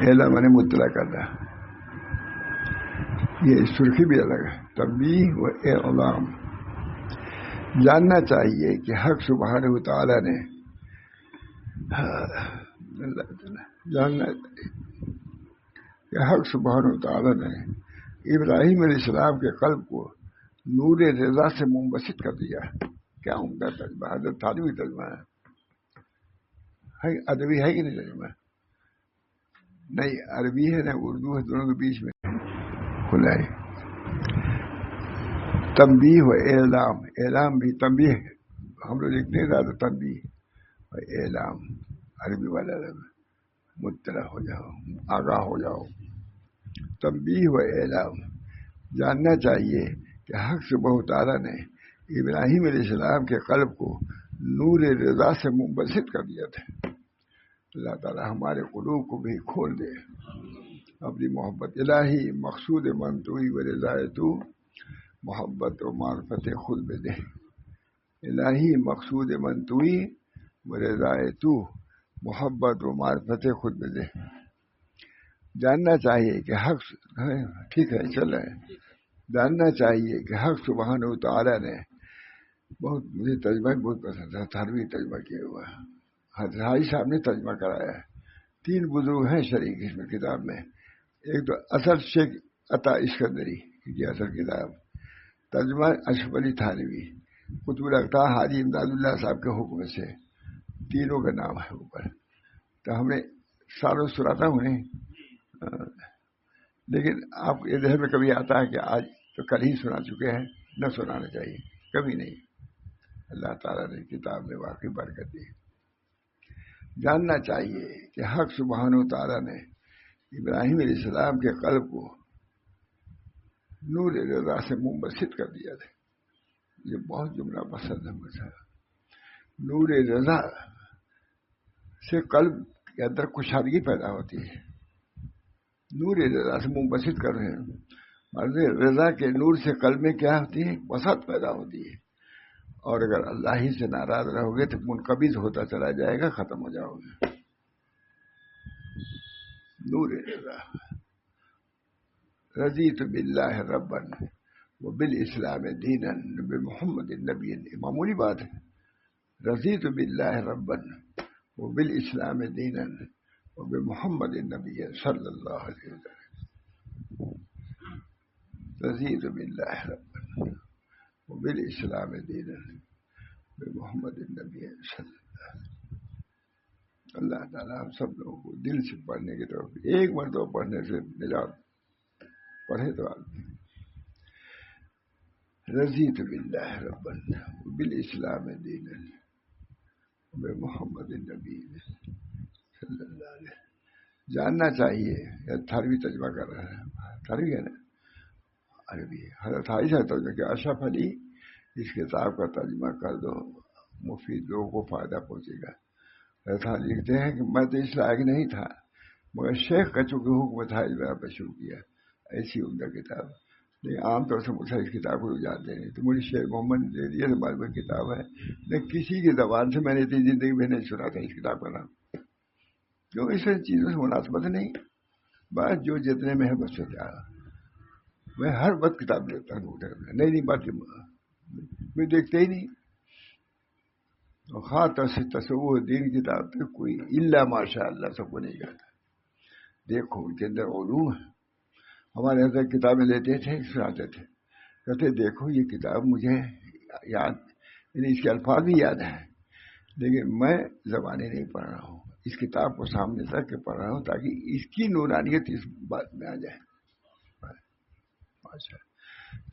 اعلام نے مطلع کرنا، یہ سرخی بھی الگ ہے. تنبیہ و اعلام. جاننا چاہیے کہ حق سبحانہ و تعالیٰ نے جاننا چاہیے کہ حق سبحانہ و تعالیٰ نے ابراہیم علیہ السلام کے قلب کو نور رضا سے منبسط کر دیا. کیا عمدہ ترجمہ، حضرت تھانوی ترجمہ ہے. ادبی ہے کہ نہیں ترجمہ؟ نہیں، عربی ہے نہ اردو ہے، دونوں کے بیچ میں کھلا ہے. تنبیہ و اعلام. اعلام بھی تنبیہ ہم لوگ لکھتے ہیں زیادہ، تنبیہ و اعلام عربی والا مطلع ہو جاؤ، آگاہ ہو جاؤ. تنبیہ و اعلام. جاننا چاہیے کہ حق سبحانہ تعالیٰ نے ابراہیم علیہ السلام کے قلب کو نور رضا سے منبسط کر دیا تھا. اللہ تعالیٰ ہمارے قلوب کو بھی کھول دے اپنی محبت. الہی مقصود من توئی و رضائے تو، محبت و معرفت خود میں دے. الہی مقصود من توئی و رضائے تو، محبت و معرفت خود میں دے. جاننا چاہیے کہ حق، ٹھیک ہے چل رہے ہیں. جاننا چاہیے کہ حق سبحانہ و تعالیٰ نے بہت، مجھے ترجمہ بہت پسند ہے، تھانوی ترجمہ کیا ہوا ہے. حاجی صاحب نے ترجمہ کرایا ہے. 3 بزرگ ہیں شریک اس میں کتاب میں. ایک تو اصل شیخ عطا اسکندری کی اصل کتاب، ترجمہ اشرف علی تھانوی، قطب الاقطاع حاجی امداد اللہ صاحب کے حکم سے. تینوں کا نام ہے اوپر. تو ہم نے سالوں سناتا ہوں نہیں، لیکن آپ کے ذہن میں کبھی آتا ہے کہ آج تو کل ہی سنا چکے ہیں، نہ سنانا چاہیے، کبھی نہیں. اللہ تعالیٰ نے کتاب میں واقعی برکت دی. جاننا چاہیے کہ حق سبحانہ و تعالیٰ نے ابراہیم علیہ السلام کے قلب کو نور رضا سے منبسط کر دیا تھا. یہ بہت جملہ پسند ہے مجھے. نور رضا سے قلب کے اندر کشادگی پیدا ہوتی ہے. نور رضا سے منبسط کر رہے ہیں، رضا کے نور سے قلب میں کیا ہوتی ہے؟ وسعت پیدا ہوتی ہے. اور اگر اللہ ہی سے ناراض رہو گے تو منقبض ہوتا چلا جائے گا، ختم ہو جاؤ گے. نور رضا. رضیت باللہ ربا وبالاسلام دینا بمحمد النبی. معمولی بات ہے. رضیت باللہ ربا وبالاسلام دینا وبمحمد النبی صلی اللہ علیہ وسلم. رضیت باللہ ربا وبالاسلام دینا بمحمد النبی صلی اللہ علیہ وسلم. اللہ تعالیٰ ہم سب لوگوں کو دل سے پڑھنے کی طرف، ایک مرتبہ پڑھنے سے نجات. پڑھے تو آدمی. رضیت باللہ ربا وبالاسلام دینا بمحمد النبی صلی اللہ علیہ وسلم. جاننا چاہیے. تھانوی ترجمہ کر رہا ہے، تھانوی ہے نا، عربی. حضرت عائشہ ترجمہ کہ اشرف علی اس کتاب کا ترجمہ کر دو، مفید لوگوں کو فائدہ پہنچے گا. حضرت علی لکھتے ہیں کہ میں تو اس لائق نہیں تھا، مگر شیخ کا چونکہ حکم تھا اس بار پہ شروع کیا. ایسی عمدہ کتاب. لیکن عام طور سے مجھے اس کتاب کو جانتے نہیں، تو مجھے شیخ محمد نے دے دیا تو بعد میں کتاب ہے. لیکن کسی کی زبان سے میں نے اتنی زندگی میں نہیں سنا تھا اس کتاب کا نام. کیوں؟ اس چیزوں سے مناسبت نہیں. بس جو جتنے میں ہے بس سے کیا. میں ہر وقت کتاب لیتا ہوں، نئی نئی باتیں میں دیکھتے ہی نہیں. خاطر سے تصور دین کتاب تو کوئی الا ماشاء اللہ سب کو نہیں کہتا. دیکھو ان کے اندر علوم ہے. ہمارے اندر کتابیں لیتے تھے، سناتے تھے، کہتے دیکھو یہ کتاب مجھے یاد، یعنی اس کے الفاظ بھی یاد ہیں، لیکن میں زبانیں نہیں پڑھ رہا ہوں. اس کتاب کو سامنے رکھ کے پڑھ رہا ہوں تاکہ اس کی نورانیت اس بات میں آ جائے.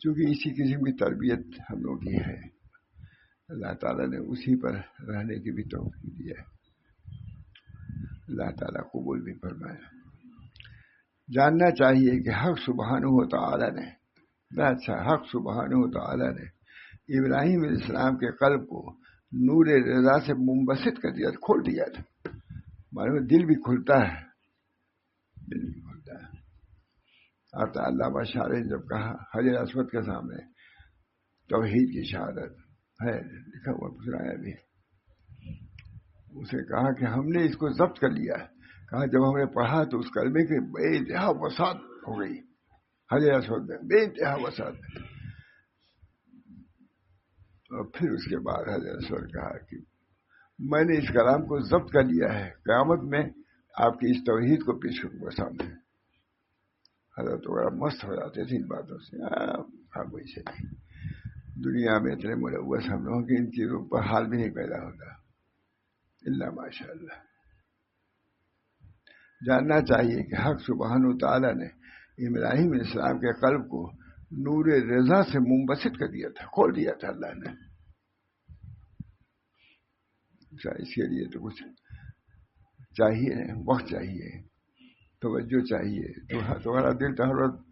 چونکہ اسی قسم کی تربیت ہم لوگ کی ہے، اللہ تعالیٰ نے اسی پر رہنے کی بھی توفیق دی ہے. اللہ تعالیٰ قبول بھی فرمائے. جاننا چاہیے کہ حق سبحانہ و تعالیٰ نے، حق سبحانہ و تعالیٰ نے ابراہیم علیہ السلام کے قلب کو نور رضا سے منبسط کر دیا، کھول دیا تھا. معلوم دل بھی کھلتا ہے، دل بھی کھلتا ہے. اور علامہ شاعر نے جب کہا حجر اسود کے سامنے توحید کی شہادت ہے، لکھا ہوا سنایا بھی، اسے کہا کہ ہم نے اس کو ضبط کر لیا کہا جب ہم نے پڑھا تو اس کلمے کی بے انتہا وسعت ہو گئی حجر اسود میں، بے انتہا وسعت. اور پھر اس کے بعد حضرت اسود کہا کہ میں نے اس کلام کو ضبط کر لیا ہے، قیامت میں آپ کی اس توحید کو پیش کروں گا سامنے. حضرت وغیرہ مست ہو جاتے تھے ان باتوں سے. کوئی سے نہیں، دنیا میں اتنے ملوث ہم لوگوں کی ان چیزوں پر حال بھی نہیں پیدا ہوتا اللہ ماشاء اللہ. جاننا چاہیے کہ حق سبحانہ وتعالی نے ابراہیم علیہ السلام کے قلب کو نور رضا سے منبسط کر دیا تھا، کھول دیا تھا اللہ نے. اس کے لیے تو کچھ چاہیے، وقت چاہیے، توجہ چاہیے. تمہارا دل تو ہر وقت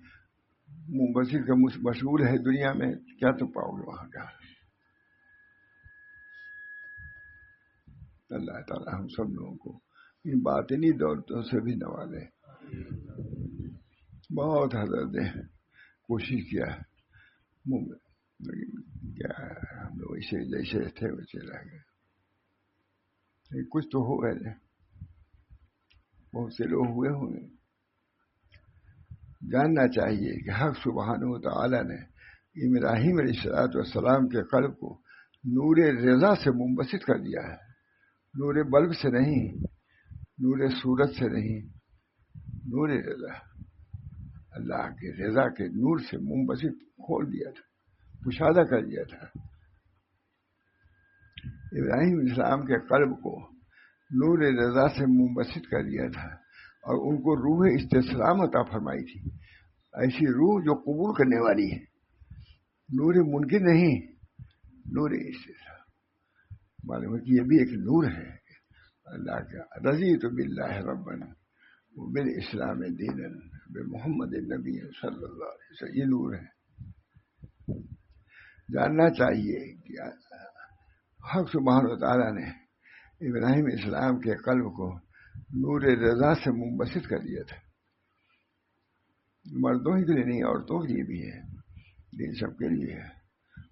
منبسط کا مشغول ہے دنیا میں، کیا تم پاؤ گے وہاں کا. اللہ تعالیٰ ہم سب لوگوں کو ان باطنی دولتوں سے بھی نوازے. بہت حضرت نے کوشش کیا، کیا ہم لوگ اسے جیسے تھے ویسے رہ گئے. کچھ تو ہو گئے، بہت سے لوگ ہوئے ہوں گے. جاننا چاہیے کہ حق سبحانہ وتعالی نے ابراہیم علیہ السلام کے قلب کو نور رضا سے منبسط کر دیا ہے، نور بلب سے نہیں، نور صورت سے نہیں، نور رضا، اللہ کے رضا کے نور سے منبسط کھول دیا تھا، مشاہدہ کر دیا تھا. ابراہیم علیہ السلام کے قلب کو نور رضا سے منبسط کر دیا تھا اور ان کو روح استسلام عطا فرمائی تھی، ایسی روح جو قبول کرنے والی ہے، نور منکر نہیں، نور استسلام. معلوم ہے کہ یہ بھی ایک نور ہے. اللہ کا رضیت باللہ ربنا وبالاسلام دینا بمحمد النبی صلی اللہ علیہ وسلم، یہ نور ہے. جاننا چاہیے کہ حق سبحانہ وتعالی نے ابراہیم علیہ السلام کے قلب کو نور رضا سے منبسط کر دیا تھا. مردوں ہی کے لیے نہیں، عورتوں کے لیے بھی ہے، دین سب کے لیے ہے.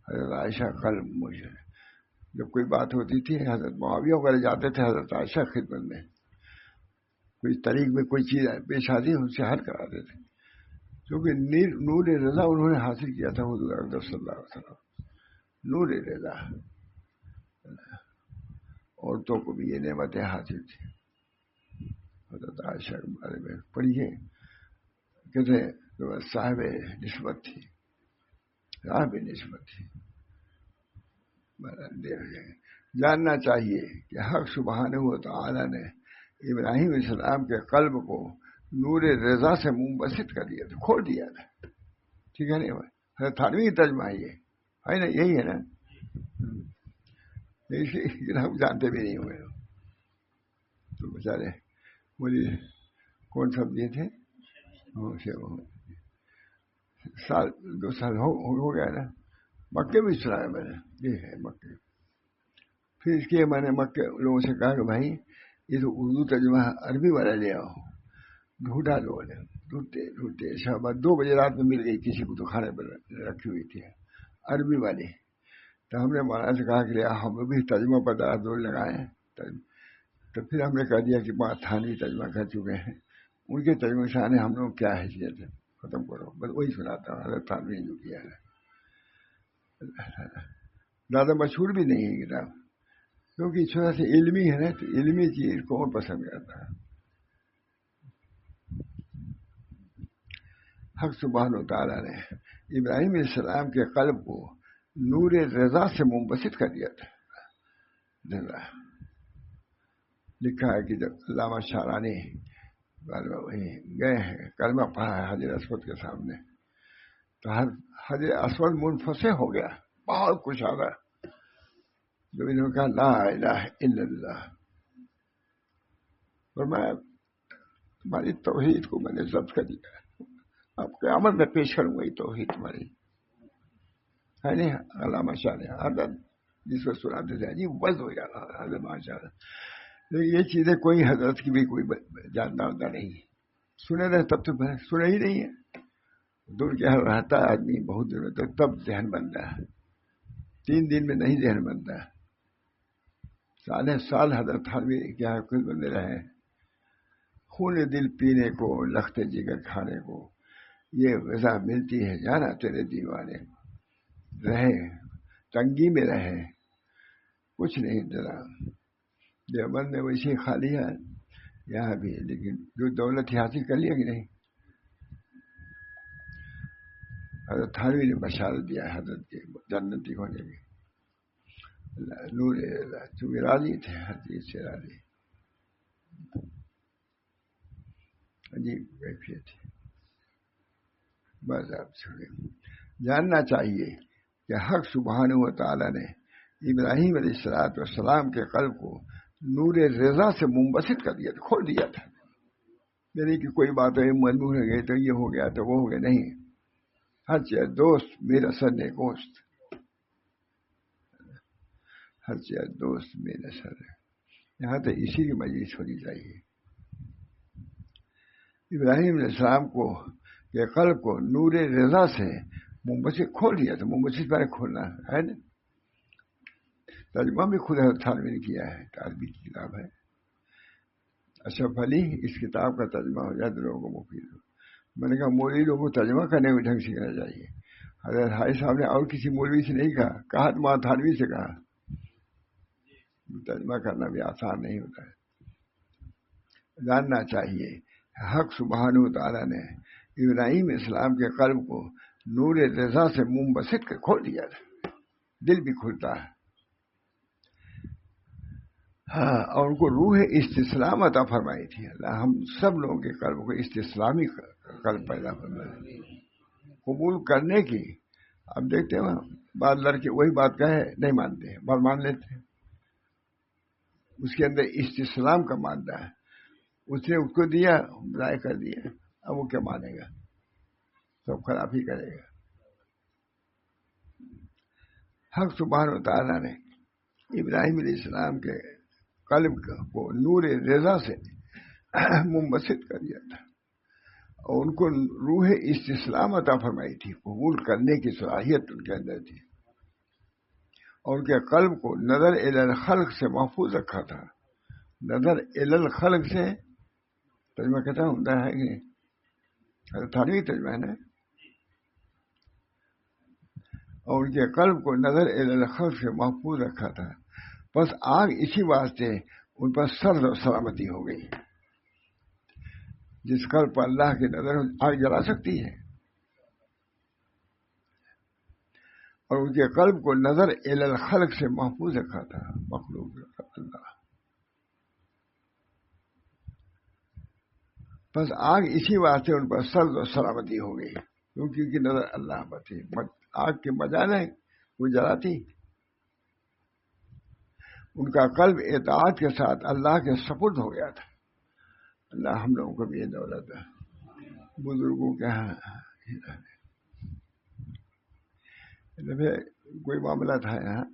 حضرت عائشہ قلب مجھے جب کوئی بات ہوتی تھی، حضرت معاویہ وغیرہ جاتے تھے حضرت عائشہ خدمت میں، کوئی طریق میں کوئی چیز پیش آتی ان سے حل کراتے تھے، کیونکہ نور رضا انہوں نے حاصل کیا تھا حضور اقدس صلی اللہ علیہ وسلم. نور رضا عورتوں کو بھی یہ نعمتیں حاصل تھی. حضرت عائشہ کے بارے میں پڑھیے، کہتے صاحب نسبت تھی، صاحب نسبت تھی. جاننا چاہیے کہ حق سبحانہ وتعالی نے ابراہیم علیہ السلام کے قلب کو نور رضا سے منبسط کر دیا تھا، کھول دیا تھا. ٹھیک ہے نہیں بھائی؟ حضرت تھانوی کی ترجمہ یہ ہے نا، یہی ہے نا، ہم جانتے بھی نہیں ہوئے. تو بیچارے مجھے کون سب دیے تھے، سال 2 سال ہو گیا نا. مکے بھی سنا ہے میں نے، یہ ہے مکے. پھر اس کے میں نے مکے لوگوں سے کہا کہ بھائی یہ تو اردو ترجمہ عربی والا لے آؤ. ڈھونڈا لوگوں نے، ڈھونڈتے شام 2 بجے رات میں مل گئی کسی کو، تو کھانے پر رکھی ہوئی تھی عربی والی. تو ہم نے مولانا سے کہا کہ ہم بھی ترجمہ پر دور لگائیں. تو پھر ہم نے کہہ دیا کہ بات تھانوی ترجمہ کر چکے ہیں، ان کے ترجمے سے آنے ہم لوگ کیا حیثیت ہے، ختم کرو. بس وہی سناتا ہوں حضرت تھانوی نے جو کیا ہے. زیادہ مشہور بھی نہیں ہے کتاب، کیونکہ تھوڑا سا علمی ہے نا، تو علمی چیز کون پسند کرتا ہے. حق سبحانہ وتعالی نے ابراہیم علیہ السلام کے قلب کو نور رضا سے منبسط کر دیا تھا. لکھا ہے کہ جب علامہ شارانی گئے ہیں، کلمہ پڑھا ہے حجر اسود کے سامنے، تو حجر اسود منفصل ہو گیا، بہت کچھ آ رہا. جب انہوں نے کہا لا الہ الا اللہ، اور میں تمہاری توحید کو میں نے ضبط کر دیا، اب قیامت میں پیش کروں گا یہ توحید تمہاری ہے نہیں. علامہ شارانی حضرت جس کو سناتے تھے عجیب وز ہو جاتا حضرت ماشاء اللہ. لیکن یہ چیزیں کوئی حضرت کی بھی کوئی جانتا ہوتا نہیں، سنے رہے تب تو سنے ہی نہیں ہے. دور کے حال رہتا ہے آدمی بہت دنوں تک، تب ذہن بنتا ہے. 3 دن میں نہیں ذہن بنتا ہے. سال حضرت تھانوی کیا کچھ بندے رہے. خون دل پینے کو، لخت جگر کھانے کو، یہ غذا ملتی ہے جانا تیرے دیوانے رہے تنگی میں رہے کچھ نہیں ڈرا۔ دیوبند میں ویسے خالی ہے یہاں بھی، لیکن جو دولت حاصل کر لیا کہ نہیں، حضرت تھانوی نے بشارت دیا ہے حضرت کے جنتی ہونے کی، نور اللہ چونکہ راضی تھے ہر چیز سے راضی، عجیب کیفیت ہے۔ بس آپ چھوڑے، جاننا چاہیے کہ حق سبحانہ و تعالیٰ نے ابراہیم علیہ السلام کے قلب کو نور رضا سے منبسط کر دیا تھا، کھول دیا تھا، یعنی کہ کوئی بات ہے مجبور ہو گئی تو یہ ہو گیا تو وہ ہو گیا، نہیں، ہر چیز دوست میرا سر نے گوشت، ہر چیز دوست میرا سر ہے، یہاں تو اسی کی مجلس ہونی چاہیے۔ ابراہیم علیہ السلام کو کے قلب کو نور رضا سے منبسط کھول دیا تھا، منبسط پر کھولنا ہے نا، ترجمہ بھی خود حضرت تھانوی نے کیا ہے، عربی کی کتاب ہے اشرف علی، اس کتاب کا ترجمہ ہو جائے تو لوگوں کو مفید ہو۔ میں نے کہا مولوی لوگوں کو ترجمہ کرنے میں ڈھنگ سیکھنا چاہیے، حضرت حاجی صاحب نے اور کسی مولوی سے نہیں کہا تو وہاں تھانوی سے کہا، ترجمہ کرنا بھی آسان نہیں ہوتا ہے۔ جاننا چاہیے حق سبحانہ و تعالیٰ نے ابراہیم اسلام کے قلب کو نور رضا سے منبسط کر کھول دیا تھا، دل بھی کھلتا ہے، ہاں، اور ان کو روح استسلام عطا فرمائی تھی اللہ، ہم سب لوگوں کے قلب کو استسلامی قلب پیدا فرمائے، قبول کرنے کی۔ اب دیکھتے ہیں بعض لڑکے وہی بات کہے نہیں مانتے، بعض مان لیتے ہیں، اس کے اندر استسلام کا مادہ ہے، اس نے اس کو دیا ضائع کر دیا، اب وہ کیا مانے گا، سب خراب ہی کرے گا۔ حق سبحانہ و تعالیٰ نے ابراہیم علیہ السلام کے قلب کو نور رضا سے منبسط کر دیا تھا، اور ان کو روح استسلام عطا فرمائی تھی، قبول کرنے کی صلاحیت ان کے اندر تھی، اور ان کے قلب کو نظر الی الخلق سے محفوظ رکھا تھا۔ نظر الی الخلق سے ترجمہ کہتا ہوں ہے کہ تھانوی ترجمہ ہے نا، اور ان کے قلب کو نظر الی الخلق سے محفوظ رکھا تھا، بس آگ اسی واسطے ان پر سرد و سلامتی ہو گئی۔ جس قلب پر اللہ کی نظر آگ جلا سکتی ہے، اور ان کے قلب کو نظر الی الخلق سے محفوظ رکھا تھا، مخلوق اللہ، بس آگ اسی واسطے ان پر سرد و سلامتی ہو گئی، کیونکہ ان کی نظر اللہ پر تھی، آگ کے بجانے وہ جلاتی۔ ان کا قلب اطاعت کے ساتھ اللہ کے سپرد ہو گیا تھا۔ اللہ ہم لوگوں کو بھی یہ دولت ہے، بزرگوں کے ہاں کوئی معاملہ تھا یہاں،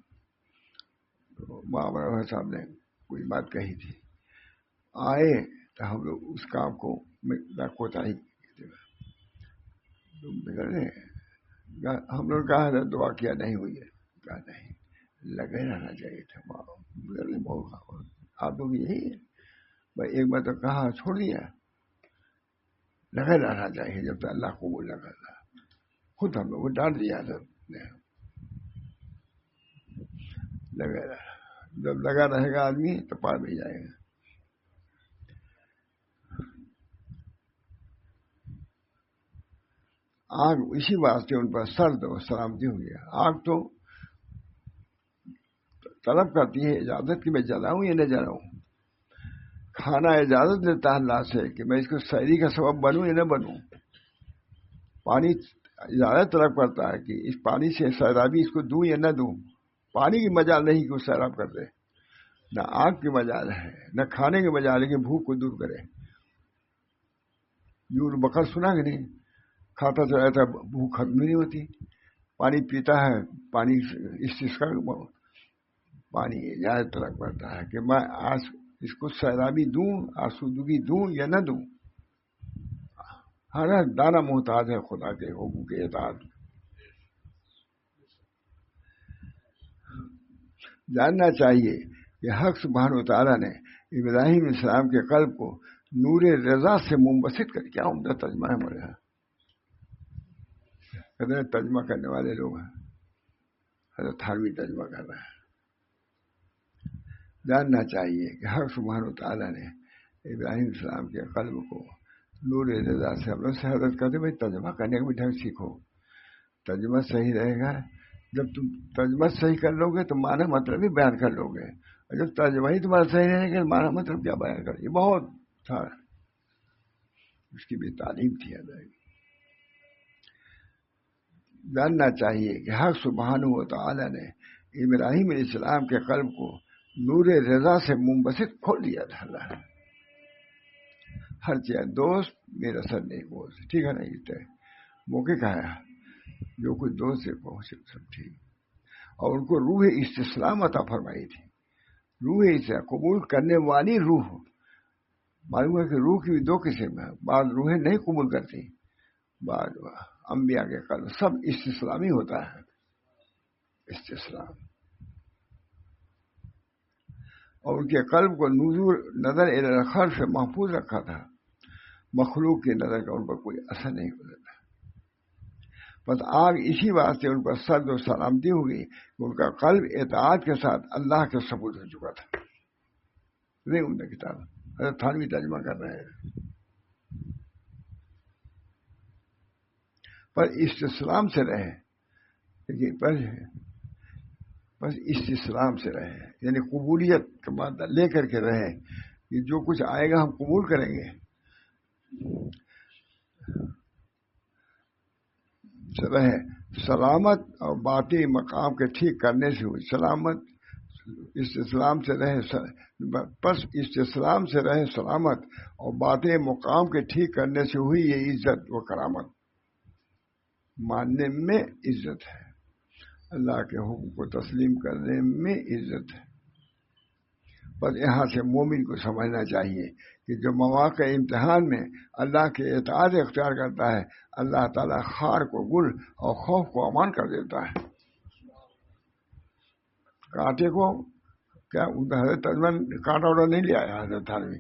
تو معاملہ صاحب نے کوئی بات کہی تھی، آئے تو ہم لوگ اس کام کو کوتاہی ہم لوگ کہا دعا کیا نہیں ہوئی ہے، کہا نہیں لگے رہنا چاہیے تھا، بہت آپ لوگ یہی ہے بھائی، ایک بار تو کہا چھوڑ دیا، لگے رہنا چاہیے جب تک اللہ قبول نہ کرتا، خود ہم لوگ کو ڈانٹ دیا تھا، لگا رہا، جب لگا رہے گا آدمی تو پار بھی جائے گا۔ آگ اسی واسطے ان پر سرد و سلامتی ہو گیا۔ آگ تو طلب کرتی ہے اجازت کہ میں جلاؤں یا نہ جلاؤں، کھانا اجازت دیتا ہے اللہ سے کہ میں اس کو سحری کا سبب بنوں یا نہ بنوں، پانی اجازت طلب کرتا ہے کہ اس پانی سے سیرابی اس کو دوں یا نہ دوں، پانی کی مجال نہیں کہ وہ سیراب کر دے، نہ آگ کی مجال ہے، نہ کھانے کی مجال ہے کہ بھوک کو دور کرے۔ یوں بکر سنا کہ نہیں، کھاتا تو رہتا بھوک ختم نہیں ہوتی، پانی پیتا ہے، پانی استسقاء پانی اجازت طلب کرتا ہے کہ میں آج اس کو سیرابی دوں، آسودگی دوں یا نہ دوں، ہر دانہ محتاج ہے خدا کے حکم کے اطاعت۔ جاننا چاہیے کہ حق سبحانہ و تعالیٰ نے ابراہیم السلام کے قلب کو نور رضا سے منبسط کر. کیا عمدہ ترجمہ ہے ہمارے یہاں. کتنے ترجمہ کرنے والے لوگ ہیں. حضرت تھانوی ترجمہ کر رہا ہے. جاننا چاہیے کہ حق سبحانہ تعالیٰ نے ابراہیم السلام کے قلب کو نور رضا سے ہم لوگ سے حضرت کرتے بھائی ترجمہ کرنے کا بھی ڈھنگ سیکھو. ترجمہ صحیح رہے گا. جب تم ترجمہ صحیح کر لو گے تو معنی مطلب بھی بیان کر لو گے. اور جب ترجمہ ہی تمہارا صحیح رہے گا معنی مطلب کیا بیان کر. یہ بہت تھا. اس کی بھی تعلیم تھی. جاننا چاہیے کہ حق سبحانہ و تعالیٰ نے ابراہیم علیہ السلام کے قلب کو نور رضا سے منبسط کھول دیا تھا. اللہ نے ہر چیز دوست میرا سر نہیں بول. ٹھیک ہے نا. یہ موقع کا ہے جو کچھ دوست سے پہنچے سب ٹھیک. اور ان کو روح استسلام عطا فرمائی تھی. روح سے قبول کرنے والی روح. معلوم ہے کہ روح کی بھی دو قسم ہے. بعض روحیں نہیں قبول کرتی. بعض انبیاء کے قلب سب استسلامی ہوتا ہے. استسلام. اور ان کے قلب کو نظر الخلق سے محفوظ رکھا تھا. مخلوق کی نظر کا ان پر کوئی اثر نہیں گزرتا. بس آگ اسی واسطے ان پر سرد و سلامتی ہوگی کہ ان کا قلب اطاعت کے ساتھ اللہ کے ثبوت ہو چکا تھا. نہیں ان کی کتاب حضرت تھانوی ترجمہ کر رہے ہیں. پر استسلام سے رہے. لیکن بس استسلام سے رہے. یعنی قبولیت کا مادہ لے کر کے رہے کہ جو کچھ آئے گا ہم قبول کریں گے. رہے سلامت اور باطنی مقام کے ٹھیک کرنے سے ہوئی. سلامت استسلام سے رہے. بس استسلام سے رہے سلامت اور باطنی مقام کے ٹھیک کرنے سے ہوئی یہ عزت و کرامت. ماننے میں عزت ہے. اللہ کے حکم کو تسلیم کرنے میں عزت ہے. بس یہاں سے مومن کو سمجھنا چاہیے کہ جو مواقع امتحان میں اللہ کے اطاعت اختیار کرتا ہے اللہ تعالیٰ خار کو گل اور خوف کو امان کر دیتا ہے. کانٹے کو کیا حضرت ترجمہ کانٹا وڈا نہیں لیا ہے حضرت تھانوی.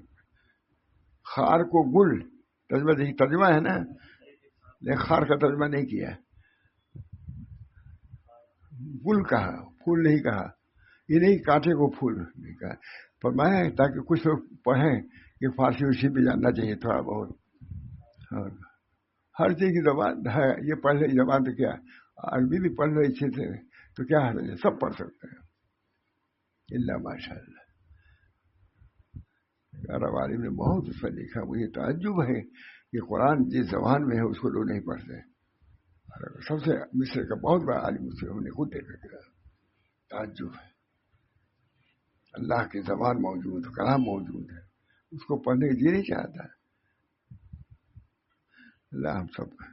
خار کو گل ترجمہ ہے نا. لیکن خار کا ترجمہ نہیں کیا. گل کہا پھول نہیں کہا. یہ نہیں کانٹے کو پھول نہیں کہا. فرمایا تاکہ کچھ لوگ پڑھیں کہ فارسی اسی بھی جاننا چاہیے تھوڑا بہت. ہر چیز کی زبان ہے. یہ پڑھ لے زبان تو کیا عربی بھی پڑھ لو اچھے سے تو کیا ہے سب پڑھ سکتے ہیں. اللہ ماشاء اللہ. عرب عالم نے بہت اس پر لکھا. مجھے تعجب ہے کہ قرآن جس زبان میں ہے اس کو لوگ نہیں پڑھتے. سب سے مصر کا بہت بڑا عالم اس سے ہم نے خود دیکھا کہ تعجب ہے. اللہ کی زبان موجود کلام موجود ہے اس کو پڑھنے کی جی نہیں چاہتا. اللہ ہم سب کا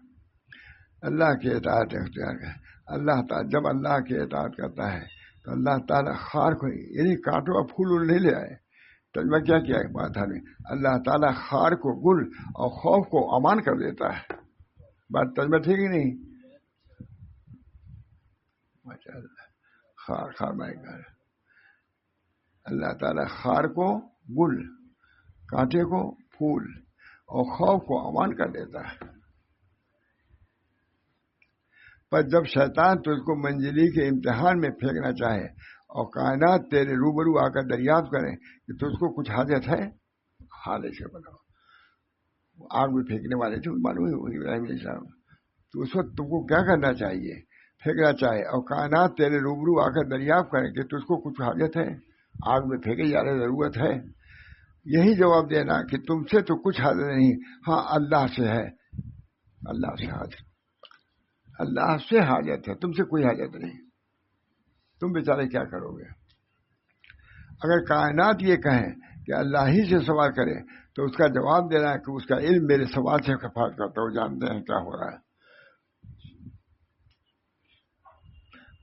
اللہ کے اطاعت اختیار کر. اللہ تعالیٰ جب اللہ کے اطاعت کرتا ہے تو اللہ تعالیٰ خار کو یعنی کانٹوں کا پھول نہیں لے آئے. ترجمہ کیا ہے بات ہے. اللہ تعالیٰ خار کو گل اور خوف کو امان کر دیتا ہے. بات ترجمہ ٹھیک ہی نہیں. ماشاء اللہ. خار مائے گا. اللہ تعالیٰ خار کو گل کانٹے کو پھول اور خوف کو امان کر دیتا ہے. پر جب شیطان تجھ کو منزلی کے امتحان میں پھینکنا چاہے اور کائنات تیرے روبرو آ کر دریافت کریں کہ تجھ کو کچھ حاجت ہے حال سے بناؤ. آگ میں پھینکنے والے تھے معلوم ہی ابراہیم علیہ السلام. تو اس وقت تم کو کیا کرنا چاہیے پھینکنا چاہے اور کائنات تیرے روبرو آ کر دریافت کریں کہ تجھ کو کچھ حاجت ہے. آگ میں پھینکے جا رہے ضرورت ہے. یہی جواب دینا کہ تم سے تو کچھ حاجت نہیں. ہاں اللہ سے ہے. اللہ سے حاجت. اللہ سے حاجت ہے. تم سے کوئی حاجت نہیں. تم بیچارے کیا کرو گے. اگر کائنات یہ کہیں کہ اللہ ہی سے سوال کرے تو اس کا جواب دینا ہے کہ اس کا علم میرے سوال سے کفایت کرتا ہو. جانتے ہیں کیا ہو رہا ہے.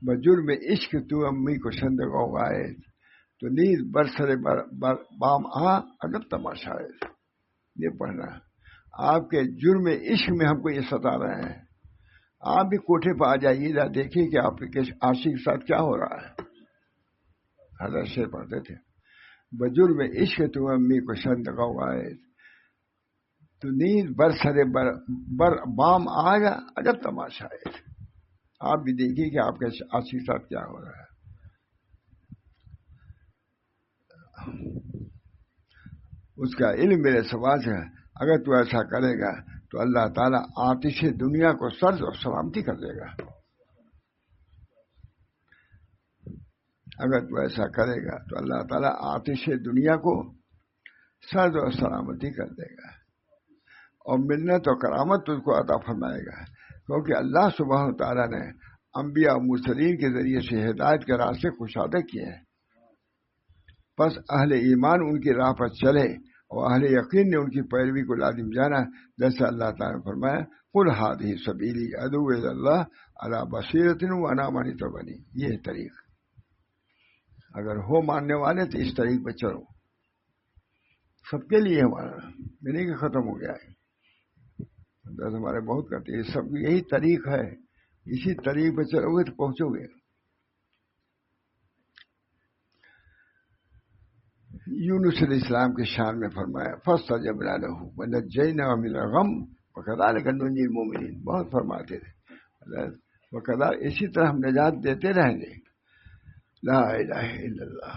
بجرم عشق تو امی کو شندگ اگائے تو نیز برسر بام ادب تماشا ہے. یہ پڑھنا آپ کے جرم عشق میں ہم کو یہ ستا رہے ہیں. آپ بھی کوٹھے پہ آ جائیے گا دیکھیے کہ آپ کے عاشق کے ساتھ کیا ہو رہا ہے. حضرت شیر پڑھتے تھے بجرم عشق تو امی کو شندگ اگائے تو نیند برسرے بام آیا، عجب تماشا ہے. آپ بھی دیکھیے کہ آپ کے عاشق ساتھ کیا ہو رہا ہے. اس کا علم میرے سوال ہے، اگر تو ایسا کرے گا تو اللہ تعالیٰ آتش دنیا کو سرد اور سلامتی کر دے گا. اگر تو ایسا کرے گا تو اللہ تعالیٰ آتش دنیا کو سرد اور سلامتی کر دے گا، اور منت و کرامت تجھ کو عطا فرمائے گا، کیونکہ اللہ سبحانہ و تعالیٰ نے انبیاء و مرسلین کے ذریعے سے ہدایت کے راستے کشادہ کیے ہیں. پس اہل ایمان ان کی راہ پر چلے اور اہل یقین نے ان کی پیروی کو لازم جانا، جیسے اللہ تعالیٰ نے فرمایا قل ہذہ سبیلی ادعو الی اللہ علی بصیرۃ وانا من اتبعنی. یہ طریق اگر ہو ماننے والے تو اس طریق پہ چلو. سب کے لیے ہمارا نہیں کہ ختم ہو گیا ہے. ہمارے بہت کرتے ہیں، سب یہی طریق ہے، اسی طریق پہ چلو گے تو پہنچو گے. یونس علیہ السلام کے شان میں فرمایا فاستجبنا له ونجیناه من الغم وكذلك ننجی المؤمنین. بہت فرماتے تھے وكذلك، اسی طرح ہم نجات دیتے رہیں گے. لا الہ الا اللہ.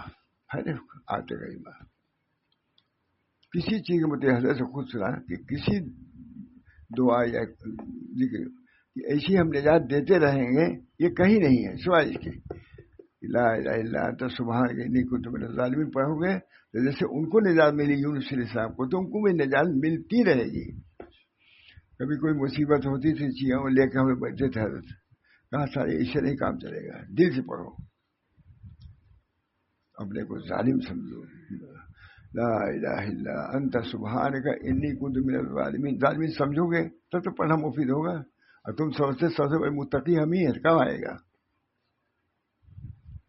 آتے گئی بات کسی چیز کے متعلق حضرت سے خود سنا کہ کسی دعا یا ذکر کہ ایسی ہم نجات دیتے رہیں گے، یہ کہیں نہیں ہے سوائے اس کے لا الہ الا انت سبحانک انی کنت من الظالمین پڑھو گے تو جیسے ان کو نجات ملی یونس علیہ السلام کو، تو ان کو بھی نجات ملتی رہے گی. کبھی کوئی مصیبت ہوتی تھی چیزوں لے کے ہمیں بیٹھتے تھے حضرت، کہاں سارے ایسے نہیں کام چلے گا، دل سے پڑھو، اپنے کو ظالم سمجھو. لا الہ الا انت سبحانک انی کنت من الظالمین. ظالمین سمجھو گے تب تو پڑھنا مفید ہوگا. اور تم سمجھتے سب سے بڑے متقی ہم ہی ہیں، کب آئے گا؟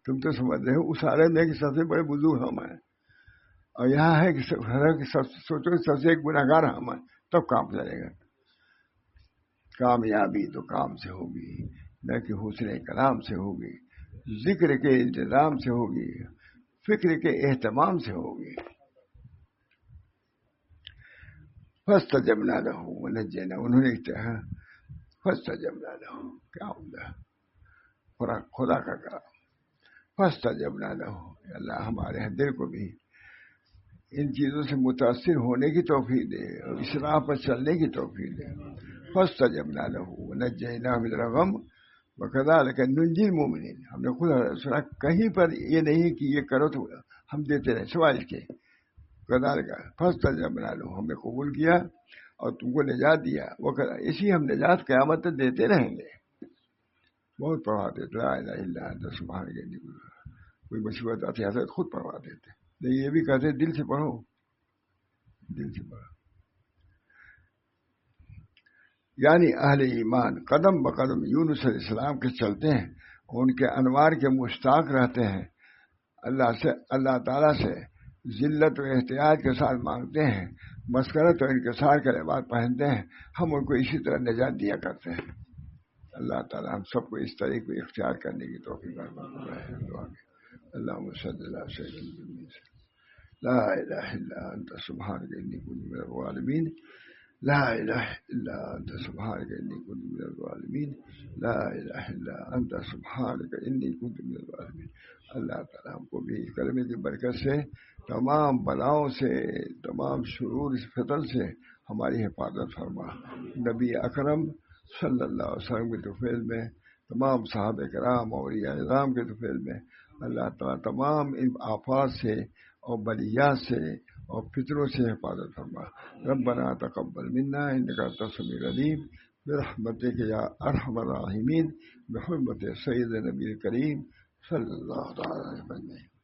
تم تو سمجھ رہے ہو اس عالم میں کہ سب سے بڑے بزرگ ہم ہیں، اور یہاں ہے کہ سوچو سب سے ایک گناہگار ہم ہیں، تب کام چلے گا. کامیابی تو کام سے ہوگی، نہ کہ حسن کلام سے ہوگی، ذکر کے انتظام سے ہوگی، فکر کے اہتمام سے ہوگی. فاستجبنا له ونجیناه، انہوں نے کہا فاستجبنا له، کیا ہوگا خدا کا کلام. فاستجبنا له، اللہ ہمارے دل کو بھی ان چیزوں سے متاثر ہونے کی توفیق دے اور اس راہ پر چلنے کی توفیق دے. فاستجبنا له ونجیناه من الغم وكذلك ننجی المؤمنین. ہم نے خود سنا کہیں پر یہ نہیں کہ یہ کرو تو ہم دیتے رہے سوائے اس کے. كذلك فاستجبنا له، ہم نے قبول کیا اور تم کو نجات دیا. وہ اسی ہم نجات قیامت تک دیتے رہیں گے. بہت پڑھاتے تھے لا الہ الا انت سبحانک انی کنت. کوئی مصیبت آتی حضرت خود پڑھواتے تھے، لیکن یہ بھی کہتے دل سے پڑھو، دل سے پڑھو. یعنی اہل ایمان قدم بقدم یونس علیہ السلام کے چلتے ہیں، ان کے انوار کے مشتاق رہتے ہیں، اللہ تعالیٰ سے ذلت و احتیاط کے ساتھ مانگتے ہیں، مسکرت و انکسار کا لباس پہنتے ہیں. ہم ان کو اسی طرح نجات دیا کرتے ہیں. اللہ تعالیٰ ہم سب کو اس طریقے کو اختیار کرنے کی توفیق عطا فرمائے. اللہم صلی اللہ وسلم. لا الہ الا انت سبحانک انی کنت من الظالمین. لا الہ الا انت سبحانک انی کنت من الظالمین. لا الہ الا انت سبحانک انی کنت من الظالمین. اللہ تعالیٰ ہم کو بھی اس کلمے کی برکت سے تمام بلاؤں سے، تمام شرور فتن سے ہماری حفاظت فرما. نبی اکرم صلی اللہ علیہ وسلم کے طفیل میں، تمام صحابہ کرام اور اولیاء اعظام کے طفیل میں اللہ تعالیٰ تمام ان آفات سے اور بلیات سے اور فطروں سے حفاظت فرما. ربنا تقبل منا انک انت السمیع العلیم برحمتک یا ارحم الراحمین بحرمت سید نبی کریم صلی اللہ علیہ وسلم.